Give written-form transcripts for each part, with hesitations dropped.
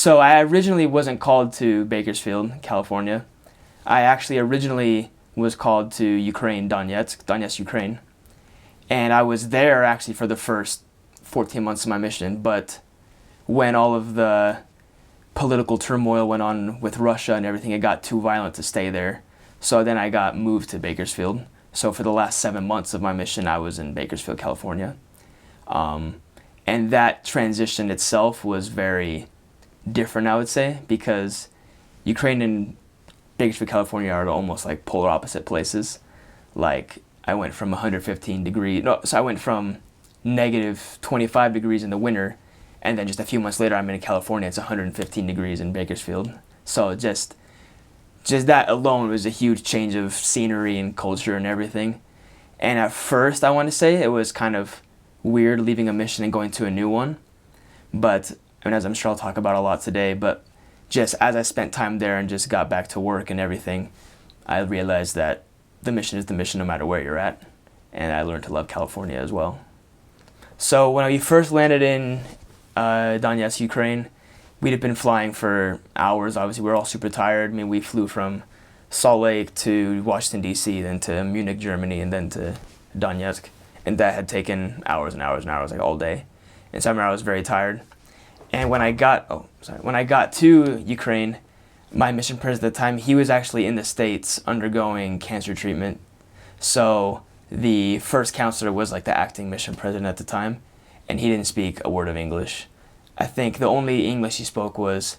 So I originally wasn't called to Bakersfield, California. I actually originally was called to Ukraine, Donetsk, Ukraine. And I was there actually for the first 14 months of my mission. But when all of the political turmoil went on with Russia and everything, it got too violent to stay there. So then I got moved to Bakersfield. So for the last 7 months of my mission, I was in Bakersfield, California. And that transition itself was very different, I would say, because Ukraine and Bakersfield, California are almost like polar opposite places. Like I went from 115 degrees, no, so I went from negative 25 degrees in the winter, and then just a few months later I'm in California, it's 115 degrees in Bakersfield. So just that alone was a huge change of scenery and culture and everything. And at first, I want to say, it was kind of weird leaving a mission and going to a new one. But, I mean, as I'm sure I'll talk about a lot today, but just as I spent time there and just got back to work and everything, I realized that the mission is the mission no matter where you're at. And I learned to love California as well. So when we first landed in Donetsk, Ukraine, we'd have been flying for hours. Obviously, we were all super tired. I mean, we flew from Salt Lake to Washington, D.C., then to Munich, Germany, and then to Donetsk. And that had taken hours and hours and hours, like all day. And so I remember I was very tired. And when I got to Ukraine, my mission president at the time, he was actually in the States undergoing cancer treatment. So the first counselor was like the acting mission president at the time, and he didn't speak a word of English. I think the only English he spoke was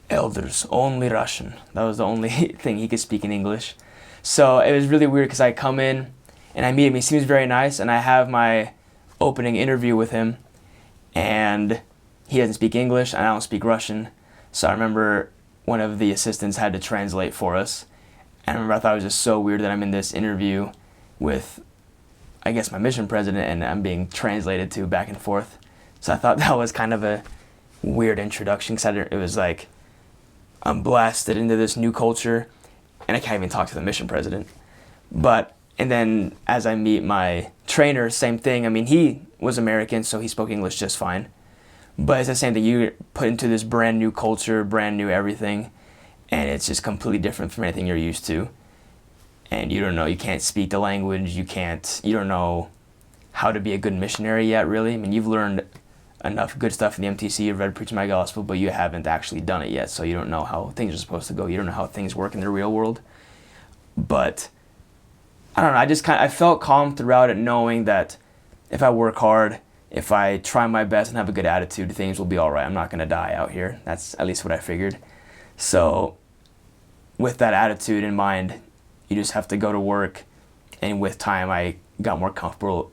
elders, only Russian. That was the only thing he could speak in English. So it was really weird because I come in and I meet him. He seems very nice, and I have my opening interview with him, and he doesn't speak English, and I don't speak Russian. So I remember one of the assistants had to translate for us. And I remember I thought it was just so weird that I'm in this interview with, I guess, my mission president, and I'm being translated to back and forth. So I thought that was kind of a weird introduction, because it was like, I'm blasted into this new culture, and I can't even talk to the mission president. And then as I meet my trainer, same thing. I mean, he was American, so he spoke English just fine. But it's the same thing. You put into this brand new culture, brand new everything, and it's just completely different from anything you're used to. And you don't know, you can't speak the language, you don't know how to be a good missionary yet, really. I mean, you've learned enough good stuff in the MTC, you've read Preach My Gospel, but you haven't actually done it yet, so you don't know how things are supposed to go. You don't know how things work in the real world. But I don't know, I felt calm throughout it, knowing that if I work hard, if I try my best and have a good attitude, things will be all right. I'm not going to die out here. That's at least what I figured. So with that attitude in mind, you just have to go to work, and with time I got more comfortable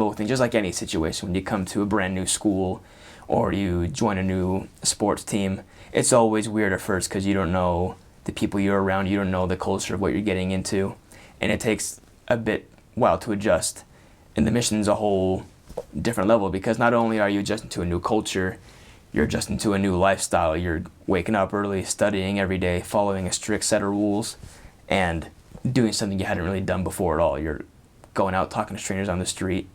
with things, just like any situation. When you come to a brand new school or you join a new sports team, it's always weird at first because you don't know the people you're around, you don't know the culture of what you're getting into, and it takes a bit while to adjust. And the mission's a whole different level, because not only are you adjusting to a new culture, you're adjusting to a new lifestyle. You're waking up early, studying every day, following a strict set of rules, and doing something you hadn't really done before at all. You're going out talking to strangers on the street,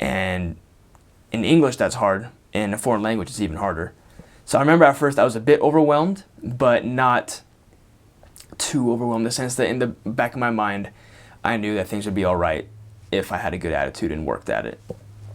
and in English that's hard, and in a foreign language it's even harder. So I remember at first I was a bit overwhelmed, but not too overwhelmed, in the sense that in the back of my mind I knew that things would be all right if I had a good attitude and worked at it.